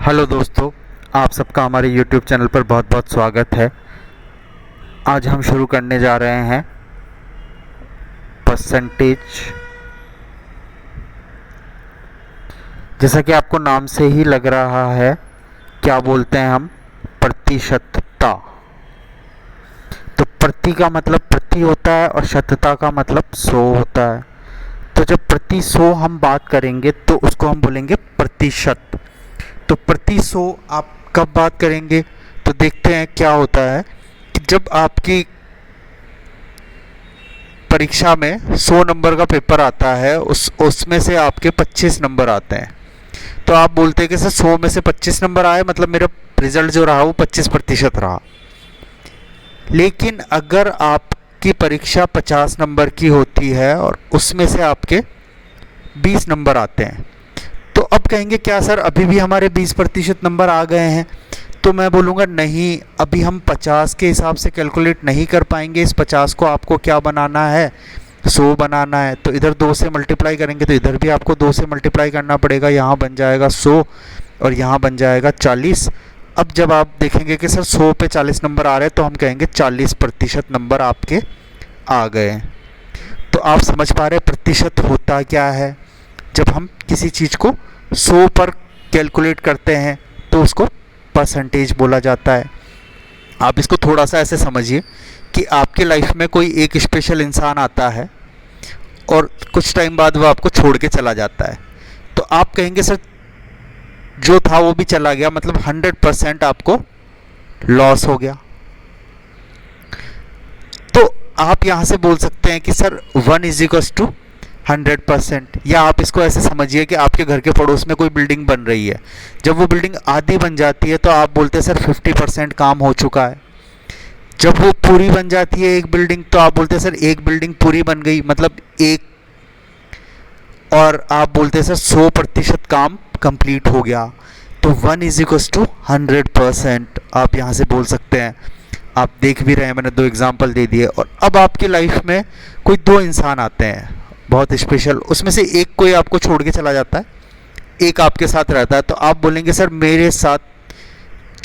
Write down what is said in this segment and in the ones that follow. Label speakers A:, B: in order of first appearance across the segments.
A: Hello दोस्तों, आप सबका हमारे YouTube चैनल पर बहुत बहुत स्वागत है। आज हम शुरू करने जा रहे हैं परसेंटेज। जैसा कि आपको नाम से ही लग रहा है, क्या बोलते हैं हम? प्रतिशतता। तो प्रति का मतलब प्रति होता है और शतता का मतलब 100 होता है। तो जब प्रति 100 हम बात करेंगे तो उसको हम बोलेंगे प्रतिशत। तो प्रति 100 आप कब बात करेंगे? तो देखते हैं क्या होता है कि जब आपकी परीक्षा में 100 नंबर का पेपर आता है, उसमें से आपके 25 नंबर आते हैं। तो आप बोलते हैं कि सर 100 में से 25 नंबर आए, मतलब मेरा रिजल्ट जो रहा वो 25% रहा। लेकिन अगर आपकी परीक्षा 50 नंबर की होती है और उसमें से आपके 20 नंबर आते हैं, तो अब कहेंगे क्या सर अभी भी हमारे 20% नंबर आ गए हैं? तो मैं बोलूँगा नहीं, अभी हम 50 के हिसाब से कैलकुलेट नहीं कर पाएंगे। इस 50 को आपको क्या बनाना है? 100 बनाना है। तो इधर 2 से मल्टीप्लाई करेंगे तो इधर भी आपको 2 से मल्टीप्लाई करना पड़ेगा। यहाँ बन जाएगा 100 और यहाँ बन जाएगा 40। अब जब आप देखेंगे कि सर 100 पे 40 नंबर आ रहे हैं, तो हम कहेंगे 40% नंबर आपके आ गए। तो आप समझ पा रहे हैं प्रतिशत होता क्या है? जब हम किसी चीज़ को 100 पर कैलकुलेट करते हैं तो उसको परसेंटेज बोला जाता है। आप इसको थोड़ा सा ऐसे समझिए कि आपके लाइफ में कोई एक स्पेशल इंसान आता है और कुछ टाइम बाद वो आपको छोड़ के चला जाता है। तो आप कहेंगे सर जो था वो भी चला गया, मतलब 100% आपको लॉस हो गया। तो आप यहाँ से बोल सकते हैं कि सर 1 = 100%। या आप इसको ऐसे समझिए कि आपके घर के पड़ोस में कोई बिल्डिंग बन रही है। जब वो बिल्डिंग आधी बन जाती है तो आप बोलते हैं सर 50% काम हो चुका है। जब वो पूरी बन जाती है एक बिल्डिंग, तो आप बोलते हैं सर एक बिल्डिंग पूरी बन गई, मतलब एक। और आप बोलते हैं सर 100% काम कंप्लीट हो गया। तो 1 = 100% आप यहाँ से बोल सकते हैं। आप देख भी रहे हैं, मैंने 2 एग्जाम्पल दे दिए। और अब आपकी लाइफ में कोई 2 इंसान आते हैं बहुत स्पेशल, उसमें से एक कोई आपको छोड़ के चला जाता है, एक आपके साथ रहता है। तो आप बोलेंगे सर मेरे साथ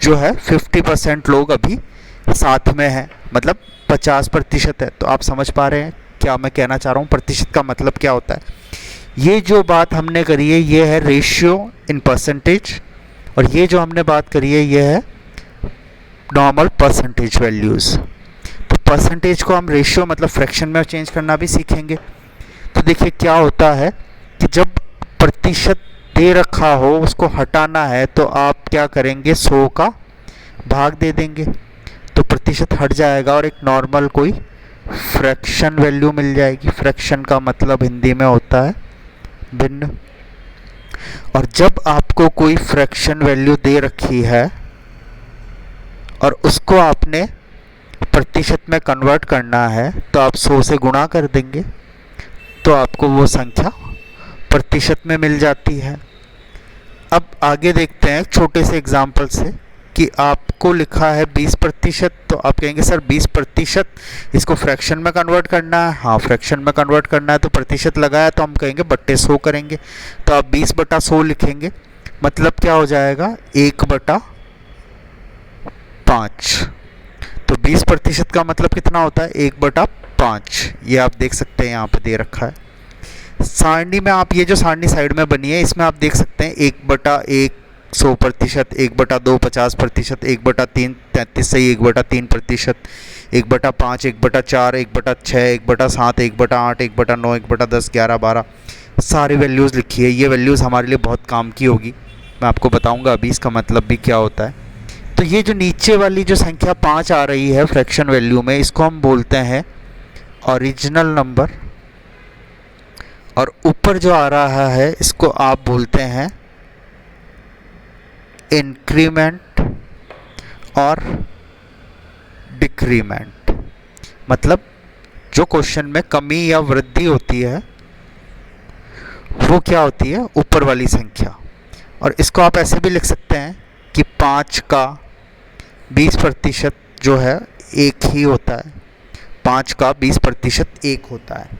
A: जो है 50% लोग अभी साथ में हैं, मतलब 50% है। तो आप समझ पा रहे हैं क्या मैं कहना चाह रहा हूँ, प्रतिशत का मतलब क्या होता है। ये जो बात हमने करी है ये है रेशियो इन परसेंटेज, और ये जो हमने बात करी है ये है नॉर्मल परसेंटेज वैल्यूज़। तो परसेंटेज को हम रेशियो मतलब फ्रैक्शन में चेंज करना भी सीखेंगे। तो देखिए क्या होता है कि जब प्रतिशत दे रखा हो उसको हटाना है तो आप क्या करेंगे, 100 का भाग दे देंगे तो प्रतिशत हट जाएगा और एक नॉर्मल कोई फ्रैक्शन वैल्यू मिल जाएगी। फ्रैक्शन का मतलब हिंदी में होता है भिन्न। और जब आपको कोई फ्रैक्शन वैल्यू दे रखी है और उसको आपने प्रतिशत में कन्वर्ट करना है तो आप 100 से गुणा कर देंगे तो आपको वो संख्या प्रतिशत में मिल जाती है। अब आगे देखते हैं छोटे से एग्जाम्पल से कि आपको लिखा है 20%, तो आप कहेंगे सर 20% इसको फ्रैक्शन में कन्वर्ट करना है। हाँ, फ्रैक्शन में कन्वर्ट करना है तो प्रतिशत लगाया तो हम कहेंगे बट्टे 100 करेंगे। तो आप 20/100 लिखेंगे, मतलब क्या हो जाएगा 1/5। तो 20% का मतलब कितना होता है 1/5। ये आप देख सकते हैं यहाँ पे दे रखा है सारणी में। आप ये जो सारणी साइड में बनी है इसमें आप देख सकते हैं 1/1 100%, 1/2 50%, 1/3 33 सही 1/3%, 1/5 1/4 1/6 1/7 1/8 1/9 1/10 11 12 सारी वैल्यूज़ लिखी है। ये वैल्यूज़ हमारे लिए बहुत काम की होगी, मैं आपको बताऊंगा अभी इसका मतलब भी क्या होता है। तो ये जो नीचे वाली जो संख्या 5 आ रही है फ्रैक्शन वैल्यू में, इसको हम बोलते हैं ओरिजिनल नंबर। और ऊपर जो आ रहा है इसको आप बोलते हैं इंक्रीमेंट और डिक्रीमेंट। मतलब जो क्वेश्चन में कमी या वृद्धि होती है वो क्या होती है, ऊपर वाली संख्या। और इसको आप ऐसे भी लिख सकते हैं कि 5 का 20% जो है एक ही होता है, 5 का 20% एक होता है।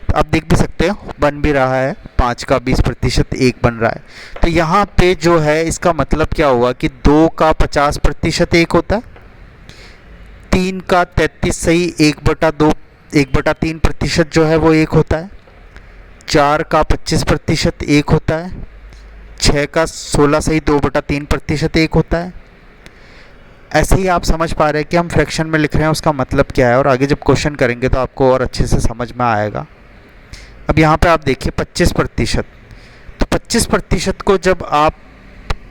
A: तो आप देख भी सकते हो बन भी रहा है, 5 का 20% 1 बन रहा है। तो यहाँ पे जो है इसका मतलब क्या हुआ कि 2 का 50% 1 होता है, 3 का 33 सही 1/2 1/3% जो है वो 1 होता है, 4 का 25% 1 होता है, 6 का 16 सही 2/3% 1 होता है। ऐसे ही आप समझ पा रहे हैं कि हम फ्रैक्शन में लिख रहे हैं उसका मतलब क्या है, और आगे जब क्वेश्चन करेंगे तो आपको और अच्छे से समझ में आएगा। अब यहाँ पे आप देखिए 25%, तो 25% को जब आप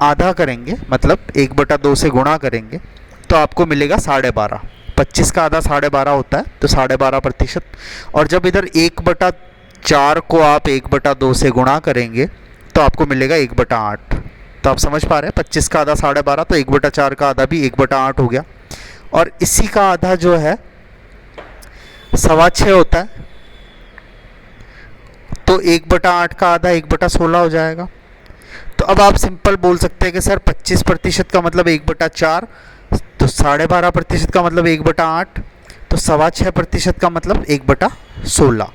A: आधा करेंगे मतलब 1/2 से गुणा करेंगे तो आपको मिलेगा 12.5। 25 का आधा 12.5 होता है, तो 12.5%। और जब इधर 1/4 को आप 1/2 से गुणा करेंगे तो आपको मिलेगा 1/8। तो आप समझ पा रहे हैं 25 का आधा 12.5, तो 1/4 का आधा भी 1/8 हो गया। और इसी का आधा जो है 6.25 होता है, तो 1/8 का आधा 1/16 हो जाएगा। तो अब आप सिंपल बोल सकते हैं कि सर 25% का मतलब 1/4, तो 12.5% का मतलब 1/8, तो 6.25% का मतलब 1/16।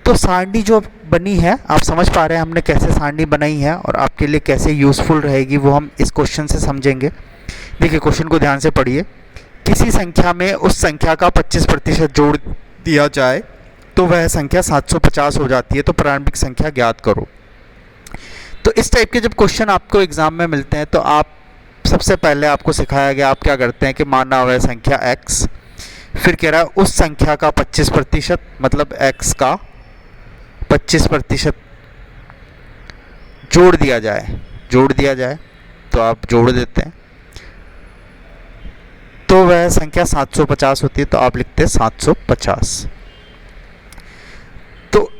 A: तो सारणी जो बनी है आप समझ पा रहे हैं हमने कैसे सारणी बनाई है, और आपके लिए कैसे यूज़फुल रहेगी वो हम इस क्वेश्चन से समझेंगे। देखिए क्वेश्चन को ध्यान से पढ़िए। किसी संख्या में उस संख्या का 25% जोड़ दिया जाए तो वह संख्या 750 हो जाती है, तो प्रारंभिक संख्या ज्ञात करो। तो इस टाइप के जब क्वेश्चन आपको एग्जाम में मिलते हैं तो आप सबसे पहले आपको सिखाया गया आप क्या करते हैं कि माना हुआ है संख्या x, फिर कह रहा है उस संख्या का 25% मतलब x का 25% जोड़ दिया जाए, तो आप जोड़ देते हैं तो वह संख्या 750 होती है, तो आप लिखते हैं 750। तो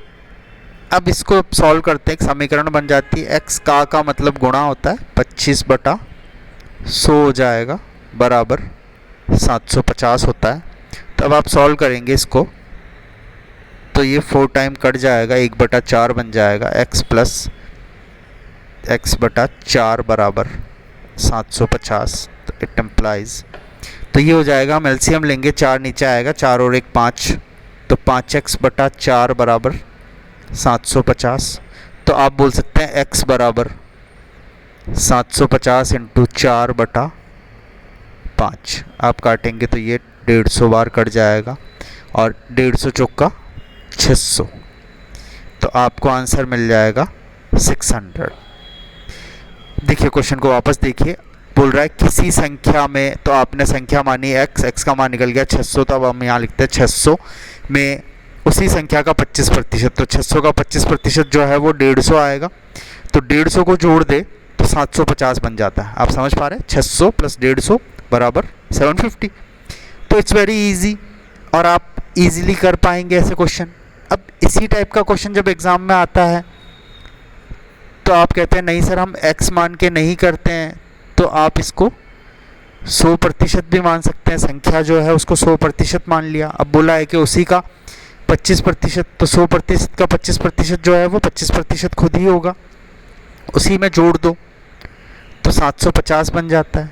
A: अब इसको सॉल्व करते हैं, एक समीकरण बन जाती है। x का मतलब गुणा होता है 25/100 हो जाएगा बराबर 750 होता है। तो अब आप सॉल्व करेंगे इसको तो ये 4 टाइम कट जाएगा, 1/4 बन जाएगा, x प्लस x/4 बराबर 750। तो इट एम्प्लाइज, तो ये हो जाएगा, हम एलसीएम लेंगे, 4 नीचे आएगा, 4 और 1 5, तो 5x/4 बराबर 750। तो आप बोल सकते हैं x बराबर 750 × 4/5। आप काटेंगे तो ये 150 बार कट जाएगा, और 150 चौका 600, तो आपको आंसर मिल जाएगा 600। देखिए क्वेश्चन को वापस देखिए, बोल रहा है किसी संख्या में, तो आपने संख्या मानी x का मान निकल गया 600, तो अब हम यहाँ लिखते हैं 600 में उसी संख्या का 25%, तो 600 का 25% जो है वो 150 आएगा, तो 150 को जोड़ दे तो 750 बन जाता है। आप समझ पा रहे हैं 600 + 150 बराबर 750। तो इट्स वेरी इजी, और आप इजीली कर पाएंगे ऐसे क्वेश्चन। अब इसी टाइप का क्वेश्चन जब एग्ज़ाम में आता है तो आप कहते हैं नहीं सर हम x मान के नहीं करते हैं, तो आप इसको 100% भी मान सकते हैं। संख्या जो है उसको 100% मान लिया, अब बोला है कि उसी का 25%, तो 100% का 25% जो है वो 25% खुद ही होगा, उसी में जोड़ दो तो 750 बन जाता है।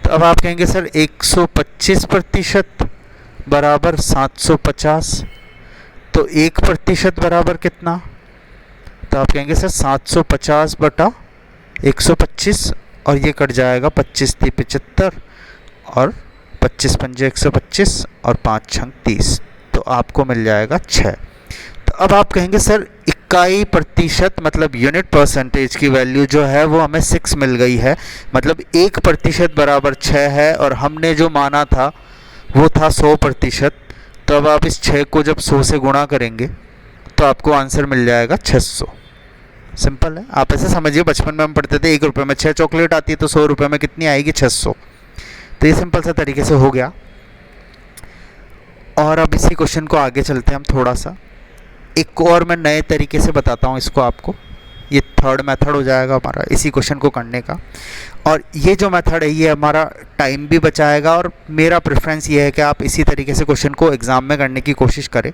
A: तो अब आप कहेंगे सर 125% बराबर 750, तो 1% बराबर कितना, तो आप कहेंगे सर 750/125, और ये कट जाएगा 25 × 75, और 25 × 5 = 125, और 5 × 6 = 30, तो आपको मिल जाएगा 6। तो अब आप कहेंगे सर इकाई प्रतिशत मतलब यूनिट परसेंटेज की वैल्यू जो है वो हमें 6 मिल गई है, मतलब 1% बराबर 6 है, और हमने जो माना था वो था 100%। तो अब आप इस 6 को जब 100 से गुणा करेंगे तो आपको आंसर मिल जाएगा 600। सिंपल है, आप ऐसे समझिए, बचपन में हम पढ़ते थे 1 रुपये में 6 चॉकलेट आती है, तो 100 रुपये में कितनी आएगी 600। तो ये सिंपल सा तरीके से हो गया। और अब इसी क्वेश्चन को आगे चलते हैं हम थोड़ा सा, एक और मैं नए तरीके से बताता हूँ इसको आपको। ये थर्ड मेथड हो जाएगा हमारा इसी क्वेश्चन को करने का, और ये जो मेथड है ये हमारा टाइम भी बचाएगा, और मेरा प्रेफरेंस ये है कि आप इसी तरीके से क्वेश्चन को एग्ज़ाम में करने की कोशिश करें,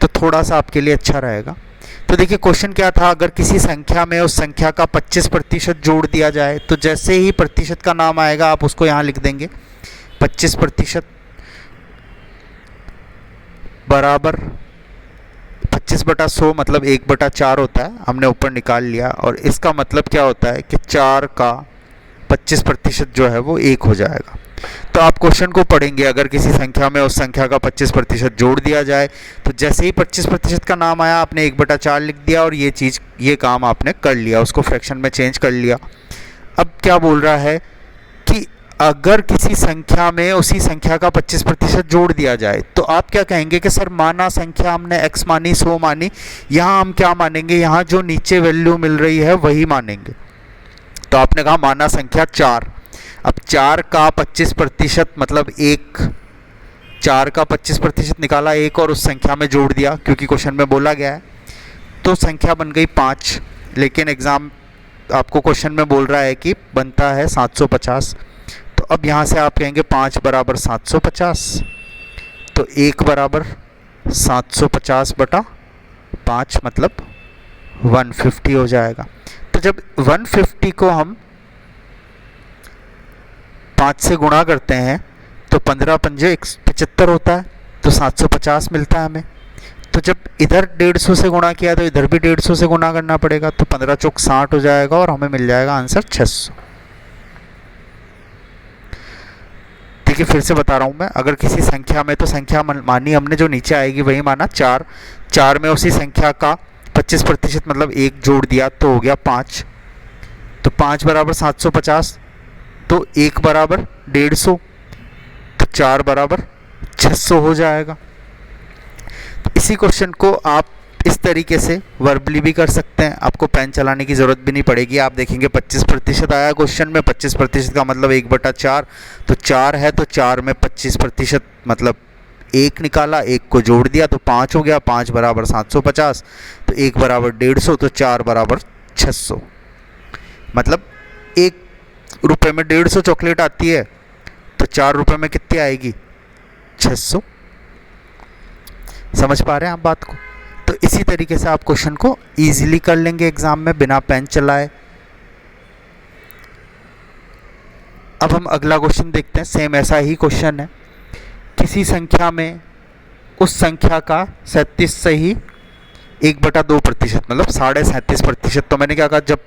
A: तो थोड़ा सा आपके लिए अच्छा रहेगा। तो देखिए क्वेश्चन क्या था, अगर किसी संख्या में उस संख्या का 25% जोड़ दिया जाए, तो जैसे ही प्रतिशत का नाम आएगा आप उसको यहाँ लिख देंगे 25%। बराबर 25/100 मतलब 1/4 होता है, हमने ऊपर निकाल लिया। और इसका मतलब क्या होता है कि 4 का 25% जो है वो 1 हो जाएगा। तो आप क्वेश्चन को पढ़ेंगे, अगर किसी संख्या में उस संख्या का 25% जोड़ दिया जाए तो जैसे ही 25% का नाम आया आपने 1/4 लिख दिया और ये काम आपने कर लिया, उसको फ्रैक्शन में चेंज कर लिया। अब क्या बोल रहा है कि अगर किसी संख्या में उसी संख्या का 25% जोड़ दिया जाए तो आप क्या कहेंगे कि सर माना संख्या हमने x मानी 100 मानी, यहाँ हम क्या मानेंगे, यहाँ जो नीचे वैल्यू मिल रही है वही मानेंगे। तो आपने कहा माना संख्या 4, अब 4 का 25% मतलब 1, 4 का 25% निकाला 1 और उस संख्या में जोड़ दिया क्योंकि क्वेश्चन में बोला गया है, तो संख्या बन गई 5। लेकिन एग्ज़ाम आपको क्वेश्चन में बोल रहा है कि बनता है 750। तो अब यहाँ से आप कहेंगे 5 बराबर 750, तो 1 बराबर 750/5 मतलब 150 हो जाएगा। तो जब 150 को हम 5 से गुणा करते हैं तो 15 पंजे 75 होता है, तो 750 मिलता है हमें। तो जब इधर 150 से गुणा किया तो इधर भी 150 से गुणा करना पड़ेगा, तो 15 चौक 60 हो जाएगा और हमें मिल जाएगा आंसर 600। देखिए फिर से बता रहा हूँ मैं, अगर किसी संख्या में, तो संख्या मानी हमने जो नीचे आएगी वही माना 4, 4 में उसी संख्या का 25% मतलब 1 जोड़ दिया तो हो गया 5, तो 5 बराबर 750, तो 1 बराबर 150, तो 4 बराबर 600 हो जाएगा। तो इसी क्वेश्चन को आप इस तरीके से वर्बली भी कर सकते हैं, आपको पेन चलाने की ज़रूरत भी नहीं पड़ेगी। आप देखेंगे 25% आया क्वेश्चन में, 25% का मतलब 1/4, तो 4 है तो 4 में 25% मतलब 1 निकाला, 1 को जोड़ दिया तो 5 हो गया, 5 बराबर 750, तो 1 बराबर 150, तो 4 बराबर 600। मतलब 1 रुपये में 150 चॉकलेट आती है तो 4 रुपये में कितनी आएगी, 600। समझ पा रहे हैं आप बात को? तो इसी तरीके से आप क्वेश्चन को इजीली कर लेंगे एग्जाम में बिना पेन चलाए। अब हम अगला क्वेश्चन देखते हैं, सेम ऐसा ही क्वेश्चन है। किसी संख्या में उस संख्या का 37 से ही 1/2% मतलब 37.5%। तो मैंने क्या कहा, जब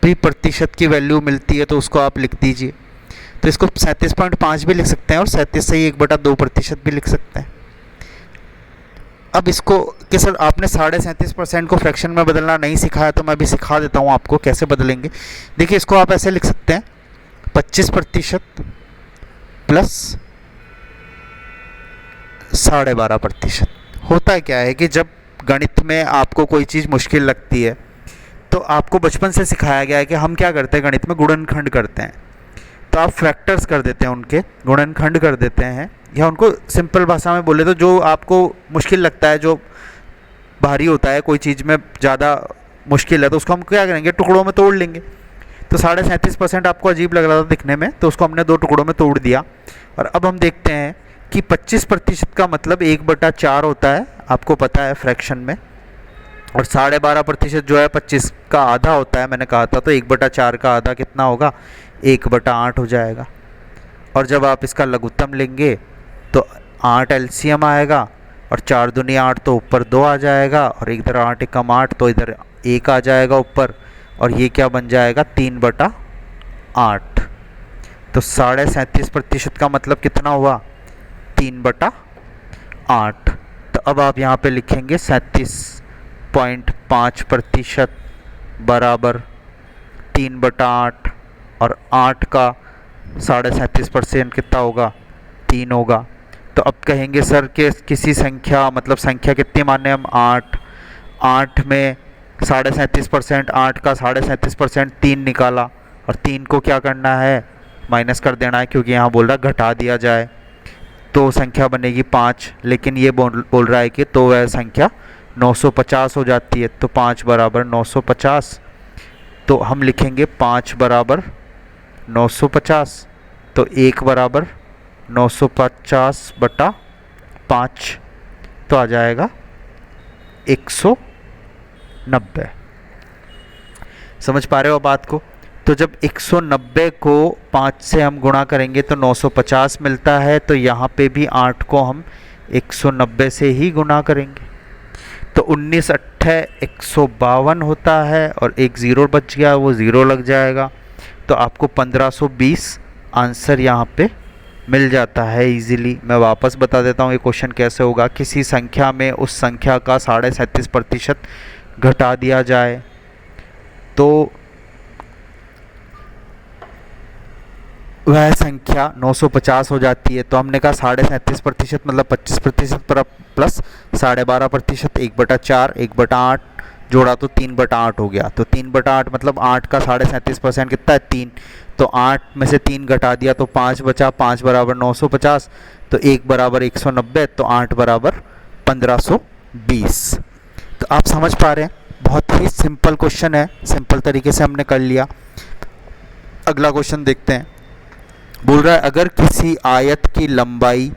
A: भी प्रतिशत की वैल्यू मिलती है तो उसको आप लिख दीजिए। तो इसको 37.5 भी लिख सकते हैं और 37 से ही 1/2% भी लिख सकते हैं। अब इसको कि सर आपने 37.5% को फ्रैक्शन में बदलना नहीं सिखाया, तो मैं अभी सिखा देता हूँ आपको कैसे बदलेंगे। देखिए इसको आप ऐसे लिख सकते हैं 25% प्लस 12.5%। होता क्या है कि जब गणित में आपको कोई चीज़ मुश्किल लगती है तो आपको बचपन से सिखाया गया है कि हम क्या करते हैं, गणित में गुणनखंड करते हैं। तो आप फैक्टर्स कर देते हैं, उनके गुणनखंड कर देते हैं, या उनको सिंपल भाषा में बोले तो जो आपको मुश्किल लगता है, जो भारी होता है, कोई चीज़ में ज़्यादा मुश्किल है तो उसको हम क्या करेंगे, टुकड़ों में तोड़ लेंगे। तो 37.5% आपको अजीब लग रहा था दिखने में, तो उसको हमने 2 टुकड़ों में तोड़ दिया। और अब हम देखते हैं कि 25% का मतलब 1/4 होता है, आपको पता है फ्रैक्शन में। और 12.5% जो है 25 का आधा होता है, मैंने कहा था। तो 1/4 का आधा कितना होगा, 1/8 हो जाएगा। और जब आप इसका लघुत्तम लेंगे तो 8 एलसीएम आएगा, और 4 दूनी 8 तो ऊपर 2 आ जाएगा, और इधर 8 एकम 8 तो इधर 1 आ जाएगा ऊपर, और ये क्या बन जाएगा 3/8। तो 37.5% का मतलब कितना हुआ, 3/8। तो अब आप यहाँ पे लिखेंगे 37.5% बराबर 3/8, और 8 का 37.5% कितना होगा, 3 होगा। तो अब कहेंगे सर कि किसी संख्या मतलब संख्या कितनी माने हम, 8, 8 में 37.5%, 8 का 37.5% 3 निकाला, और 3 को क्या करना है, माइनस कर देना है, क्योंकि यहाँ बोल रहा है घटा दिया जाए, तो संख्या बनेगी 5। लेकिन ये बोल रहा है कि तो वह संख्या 950 हो जाती है। तो 5 बराबर 950, तो हम लिखेंगे 5 बराबर 950, तो 1 बराबर 950/5, तो आ जाएगा 190। समझ पा रहे हो बात को? तो जब 190 को 5 से हम गुणा करेंगे तो 950 मिलता है। तो यहाँ पे भी 8 को हम 190 से ही गुना करेंगे। तो 19 अट्ठे 152 होता है और एक ज़ीरो बच गया, वो ज़ीरो लग जाएगा। तो आपको 1520 आंसर यहाँ पे मिल जाता है इजीली। मैं वापस बता देता हूँ ये क्वेश्चन कैसे होगा। किसी संख्या में उस संख्या का 37.5% घटा दिया जाए तो वह संख्या 950 हो जाती है। तो हमने कहा 37.5% मतलब 25% पर प्लस 12.5%, 1/4, 1/8 जोड़ा तो 3/8 हो गया। तो 3/8 मतलब 8 का 37.5% कितना है 3। तो 8 में से 3 घटा दिया तो 5 बचा, 5 बराबर 950, तो 1 बराबर 190, तो 8 बराबर 1520। तो आप समझ पा रहे हैं, बहुत ही सिंपल क्वेश्चन है, सिंपल तरीके से हमने कर लिया। अगला क्वेश्चन देखते हैं। बोल रहा है अगर किसी आयत की लंबाई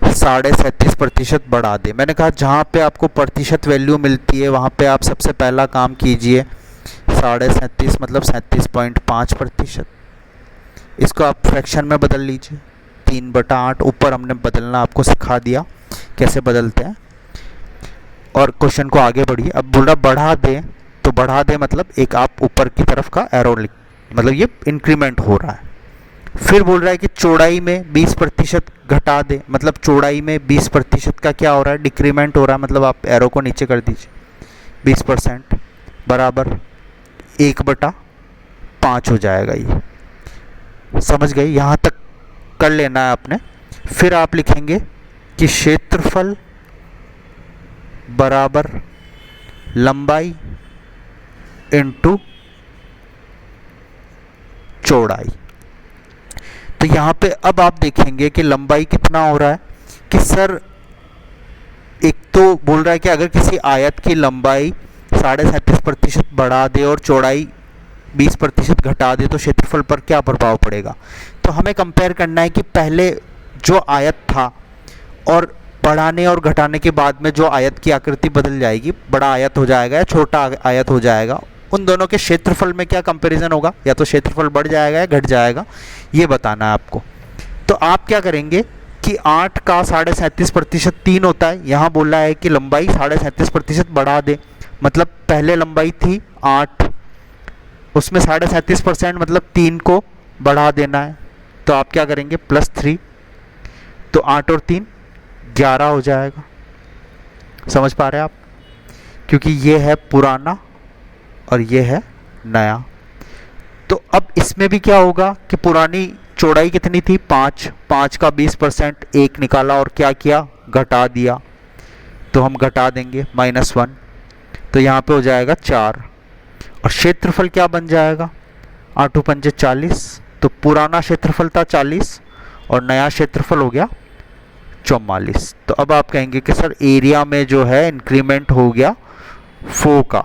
A: 37.5% बढ़ा दे। मैंने कहा जहाँ पे आपको प्रतिशत वैल्यू मिलती है वहाँ पे आप सबसे पहला काम कीजिए 37.5 मतलब 37.5%। इसको आप फ्रैक्शन में बदल लीजिए 3/8। ऊपर हमने बदलना आपको सिखा दिया कैसे बदलते हैं। और क्वेश्चन को आगे बढ़िए। अब बोल रहा बढ़ा दे, तो बढ़ा दे मतलब एक आप ऊपर की तरफ का एरो लिख, मतलब ये इंक्रीमेंट हो रहा है। फिर बोल रहा है कि चौड़ाई में 20% घटा दे, मतलब चौड़ाई में 20% का क्या हो रहा है डिक्रीमेंट हो रहा है। मतलब आप एरो को नीचे कर दीजिए 20% बराबर 1/5 हो जाएगा। ये समझ गए, यहाँ तक कर लेना है आपने। फिर आप लिखेंगे कि क्षेत्रफल बराबर लंबाई इनटू चौड़ाई। तो यहाँ पे अब आप देखेंगे कि लंबाई कितना हो रहा है कि सर एक तो बोल रहा है कि अगर किसी आयत की लंबाई 37.5% बढ़ा दे और चौड़ाई 20% घटा दे तो क्षेत्रफल पर क्या प्रभाव पड़ेगा। तो हमें कंपेयर करना है कि पहले जो आयत था और बढ़ाने और घटाने के बाद में जो आयत की आकृति बदल जाएगी, बड़ा आयत हो जाएगा या छोटा आयत हो जाएगा, उन दोनों के क्षेत्रफल में क्या कंपैरिजन होगा, या तो क्षेत्रफल बढ़ जाएगा या घट जाएगा, ये बताना है आपको। तो आप क्या करेंगे कि 8 का 37.5% 3 होता है। यहाँ बोला है कि लंबाई 37.5% बढ़ा दे, मतलब पहले लंबाई थी 8, उसमें 37.5% मतलब 3 को बढ़ा देना है। तो आप क्या करेंगे +3, तो 8 और 3 11 हो जाएगा। समझ पा रहे हैं आप, क्योंकि ये है पुराना और ये है नया। तो अब इसमें भी क्या होगा कि पुरानी चौड़ाई कितनी थी 5, 5 का 20% 1 निकाला और क्या किया घटा दिया। तो हम घटा देंगे -1, तो यहाँ पे हो जाएगा 4। और क्षेत्रफल क्या बन जाएगा 8 पंजे 40, तो पुराना क्षेत्रफल था 40 और नया क्षेत्रफल हो गया 44। तो अब आप कहेंगे कि सर एरिया में जो है इंक्रीमेंट हो गया 4 का,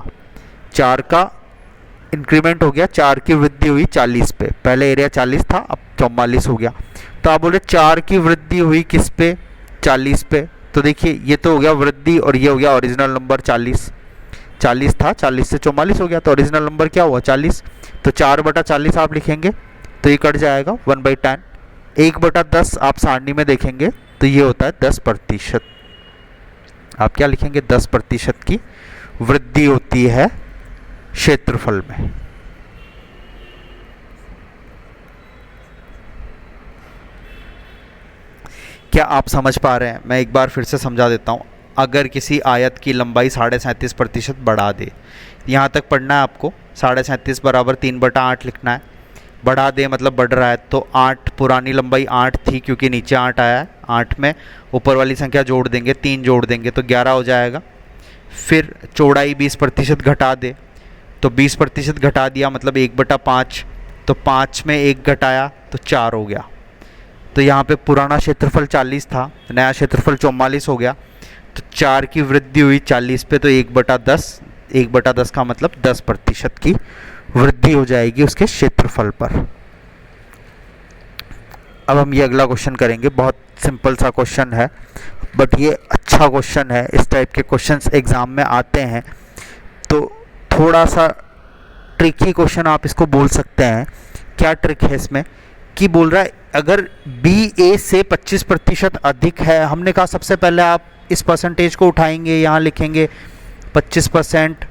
A: 4 का इंक्रीमेंट हो गया, 4 की वृद्धि हुई 40 पे। पहले एरिया 40 था, अब 44 हो गया। तो आप बोले 4 की वृद्धि हुई किस पे 40 पे। तो देखिए ये तो हो गया वृद्धि और ये हो गया ओरिजिनल नंबर 40 था, 40 से 44 हो गया, तो ओरिजिनल नंबर क्या हुआ 40। तो 4/40 आप लिखेंगे तो ये कट जाएगा 1/10। 1/10 आप सारणी में देखेंगे तो ये होता है 10%। आप क्या लिखेंगे 10% की वृद्धि होती है क्षेत्रफल में। क्या आप समझ पा रहे हैं। मैं एक बार फिर से समझा देता हूँ। अगर किसी आयत की लंबाई 37.5% बढ़ा दे, यहाँ तक पढ़ना है आपको, 37.5 बराबर 3/8 लिखना है। बढ़ा दे मतलब बढ़ रहा है, तो 8 पुरानी लंबाई 8 थी क्योंकि नीचे 8 आया है, 8 में ऊपर वाली संख्या जोड़ देंगे, 3 जोड़ देंगे तो 11 हो जाएगा। फिर चौड़ाई 20% घटा दे, तो 20% घटा दिया मतलब 1/5, तो 5 में 1 घटाया तो 4 हो गया। तो यहाँ पे पुराना क्षेत्रफल 40 था, नया क्षेत्रफल 44 हो गया। तो 4 की वृद्धि हुई 40 पे, तो 1/10, 1/10 का मतलब 10% की वृद्धि हो जाएगी उसके क्षेत्रफल पर। अब हम ये अगला क्वेश्चन करेंगे। बहुत सिंपल सा क्वेश्चन है, बट ये अच्छा क्वेश्चन है। इस टाइप के क्वेश्चंस एग्ज़ाम में आते हैं, तो थोड़ा सा ट्रिकी क्वेश्चन आप इसको बोल सकते हैं। क्या ट्रिक है इसमें कि बोल रहा है अगर बी ए से 25% अधिक है, हमने कहा सबसे पहले आप इस परसेंटेज को उठाएंगे, यहाँ लिखेंगे 25%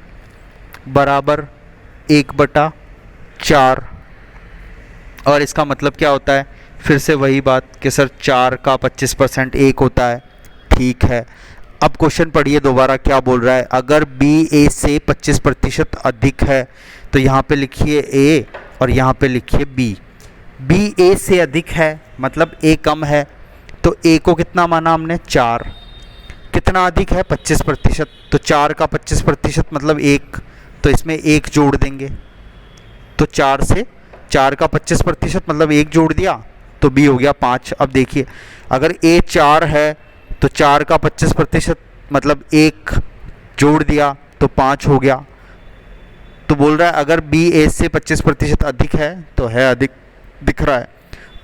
A: बराबर 1/4। और इसका मतलब क्या होता है, फिर से वही बात कि सर 4 का 25% 1 होता है। ठीक है, अब क्वेश्चन पढ़िए दोबारा क्या बोल रहा है। अगर बी ए से 25% अधिक है तो यहाँ पे लिखिए ए और यहाँ पे लिखिए बी। बी ए से अधिक है मतलब ए कम है, तो ए को कितना माना हमने 4। कितना अधिक है 25%, तो 4 का 25% मतलब 1, तो इसमें 1 जोड़ देंगे। तो 4 से 4 का 25% मतलब 1 जोड़ दिया तो बी हो गया 5। अब देखिए अगर ए 4 है तो 4 का 25% मतलब 1 जोड़ दिया तो 5 हो गया। तो बोल रहा है अगर बी ए से 25% अधिक है, तो है अधिक दिख रहा है।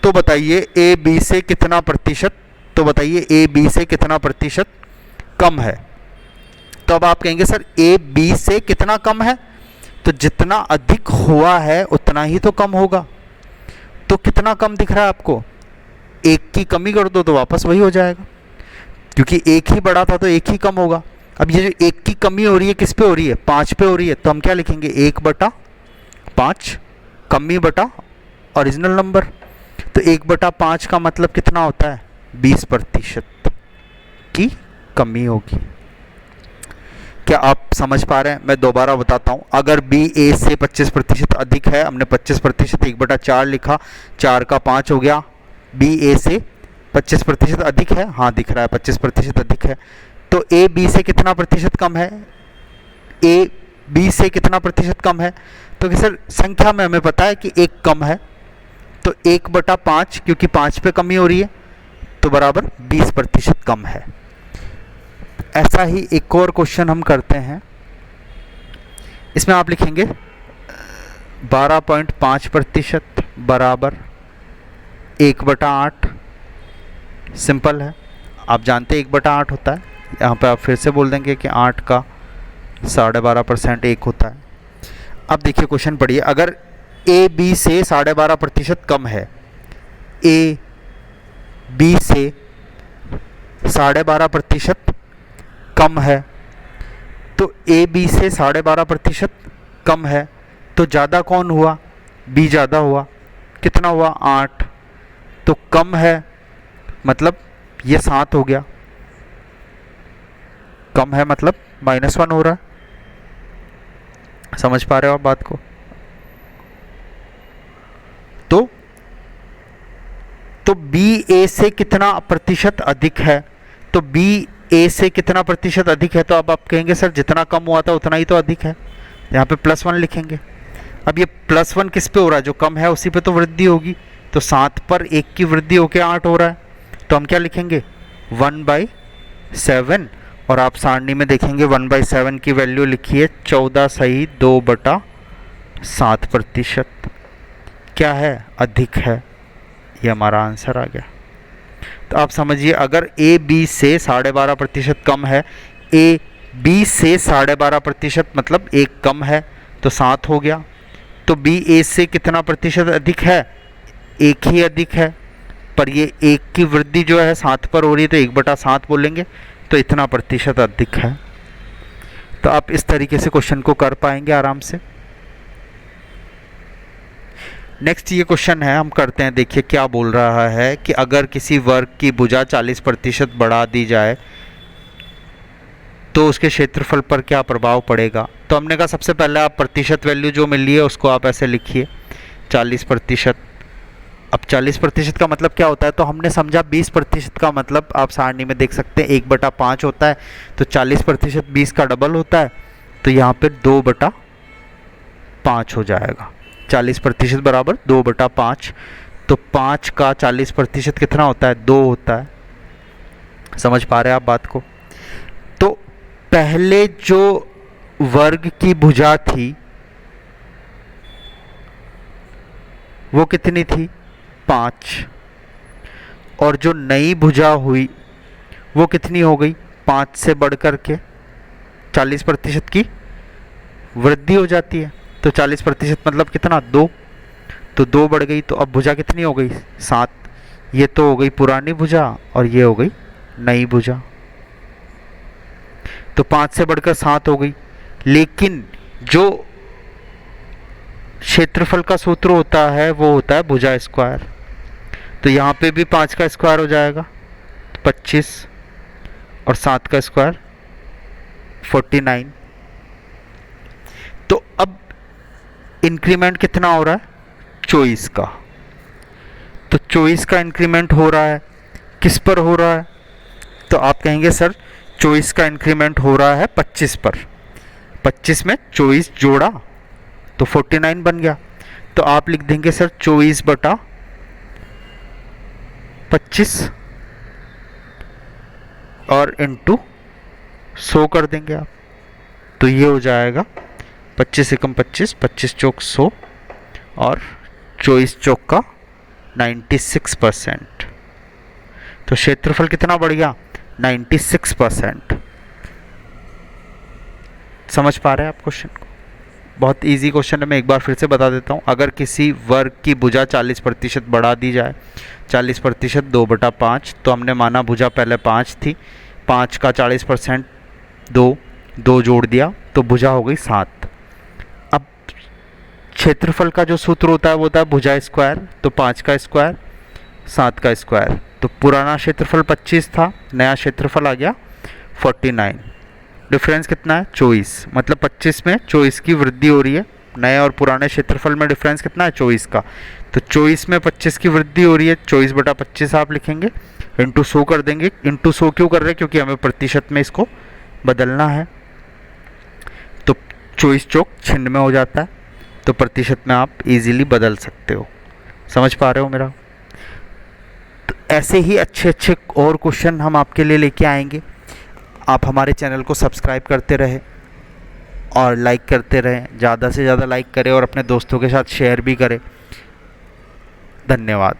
A: तो बताइए ए बी से कितना प्रतिशत, तो बताइए ए बी से कितना प्रतिशत कम है। तो अब आप कहेंगे सर ए बी से कितना कम है, तो जितना अधिक हुआ है उतना ही तो कम होगा। तो कितना कम दिख रहा है आपको, 1 की कमी कर दो तो वापस वही हो जाएगा, क्योंकि 1 ही बड़ा था तो 1 ही कम होगा। अब ये जो 1 की कमी हो रही है किस पे हो रही है, 5 पे हो रही है, तो हम क्या लिखेंगे 1/5 कमी बटा ओरिजिनल नंबर। तो 1/5 का मतलब कितना होता है, 20% की कमी होगी। क्या आप समझ पा रहे हैं? मैं दोबारा बताता हूं, अगर बी ए से 25% अधिक है, हमने 25% 1/4 लिखा, 4 का 5 हो गया। बी ए से 25% अधिक है, हाँ दिख रहा है 25% अधिक है। तो ए बी से कितना प्रतिशत कम है, ए बी से कितना प्रतिशत कम है, तो कि सर संख्या में हमें पता है कि 1 कम है, तो 1/5 क्योंकि 5 पे कमी हो रही है तो बराबर 20% कम है। ऐसा ही एक और क्वेश्चन हम करते हैं, इसमें आप लिखेंगे 12.5% बराबर 1/8। सिंपल है, आप जानते हैं 1/8 होता है। यहाँ पे आप फिर से बोल देंगे कि 8 का 12.5% 1 होता है। अब देखिए क्वेश्चन पढ़िए, अगर ए बी से 12.5% कम है, ए बी से 12.5% कम है, तो ए बी से 12.5% कम है, तो ज़्यादा कौन हुआ, बी ज़्यादा हुआ। कितना हुआ 8, तो कम है मतलब ये 7 हो गया, कम है मतलब -1 हो रहा है। समझ पा रहे हो आप बात को? तो बी ए से कितना प्रतिशत अधिक है, तो बी ए से कितना प्रतिशत अधिक है, तो अब आप कहेंगे सर जितना कम हुआ था उतना ही तो अधिक है, यहाँ पे +1 लिखेंगे। अब ये +1 किस पे हो रहा है, जो कम है उसी पे तो वृद्धि होगी, तो 7 पर 1 की वृद्धि होकर 8 हो रहा है, तो हम क्या लिखेंगे 1/7। और आप सारणी में देखेंगे 1/7 की वैल्यू लिखिए 14 सही 2/7%। क्या है, अधिक है, ये हमारा आंसर आ गया। तो आप समझिए अगर ए बी से 12.5% कम है, ए बी से 12.5% मतलब 1 कम है, तो 7 हो गया। तो बी ए से कितना प्रतिशत अधिक है, 1 ही अधिक है, पर ये 1 की वृद्धि जो है 7 पर हो रही है, तो 1/7 बोलेंगे, तो इतना प्रतिशत अधिक है। तो आप इस तरीके से क्वेश्चन को कर पाएंगे आराम से। नेक्स्ट ये क्वेश्चन है, हम करते हैं। देखिए क्या बोल रहा है कि अगर किसी वर्ग की भुजा 40% बढ़ा दी जाए तो उसके क्षेत्रफल पर क्या प्रभाव पड़ेगा। तो हमने कहा सबसे पहले आप प्रतिशत वैल्यू जो मिली है उसको आप ऐसे लिखिए 40%। अब 40% का मतलब क्या होता है, तो हमने समझा 20% का मतलब आप सारणी में देख सकते हैं 1/5 होता है, तो 40% 20 का डबल होता है, तो यहाँ पे 2/5 हो जाएगा। 40% बराबर 2/5, तो 5 का 40% कितना होता है, 2 होता है। समझ पा रहे हैं आप बात को? तो पहले जो वर्ग की भुजा थी वो कितनी थी, 5, और जो नई भुजा हुई वो कितनी हो गई, 5 से बढ़ कर के 40% की वृद्धि हो जाती है, तो 40% मतलब कितना, 2, तो 2 बढ़ गई, तो अब भुजा कितनी हो गई, 7। ये तो हो गई पुरानी भुजा और ये हो गई नई भुजा। तो 5 से बढ़कर 7 हो गई। लेकिन जो क्षेत्रफल का सूत्र होता है वो होता है भुजा स्क्वायर। तो यहाँ पे भी 5 का स्क्वायर हो जाएगा 25 और 7 का स्क्वायर 49। तो अब इंक्रीमेंट कितना हो रहा है? 24 का। तो 24 का इंक्रीमेंट हो रहा है, किस पर हो रहा है? तो आप कहेंगे सर 24 का इंक्रीमेंट हो रहा है 25 पर। 25 में 24 जोड़ा तो 49 बन गया। तो आप लिख देंगे सर 24 बटा 25 और इंटू 100 कर देंगे आप। तो ये हो जाएगा 25 एकम 25, 25 चौक 100 और 24 चौक का 96%। तो क्षेत्रफल कितना बढ़ गया? 96%। समझ पा रहे हैं आप क्वेश्चन को? बहुत इजी क्वेश्चन है, मैं एक बार फिर से बता देता हूँ। अगर किसी वर्ग की भुजा 40% बढ़ा दी जाए, 40% 2/5, तो हमने माना भुजा पहले 5 थी, 5 का 40% 2 जोड़ दिया तो भुजा हो गई 7। अब क्षेत्रफल का जो सूत्र होता है वो होता है भुजा स्क्वायर। तो 5 का स्क्वायर 7 का स्क्वायर। तो पुराना क्षेत्रफल 25 था, नया क्षेत्रफल आ गया 49। डिफरेंस कितना है? 24। मतलब 25 में 24 की वृद्धि हो रही है। नए और पुराने क्षेत्रफल में डिफरेंस कितना है? 24 का। तो 24 में 25 की वृद्धि हो रही है, 24 बटा 25 आप लिखेंगे, इंटू 100 कर देंगे। इंटू 100 क्यों कर रहे हैं? क्योंकि हमें प्रतिशत में इसको बदलना है। तो 24 चौक 96 हो जाता है। तो प्रतिशत में आप इजीली बदल सकते हो। समझ पा रहे हो मेरा? तो ऐसे ही अच्छे अच्छे और क्वेश्चन हम आपके लिए लेके आएंगे। आप हमारे चैनल को सब्सक्राइब करते रहें और लाइक करते रहें, ज़्यादा से ज़्यादा लाइक करें और अपने दोस्तों के साथ शेयर भी करें। धन्यवाद।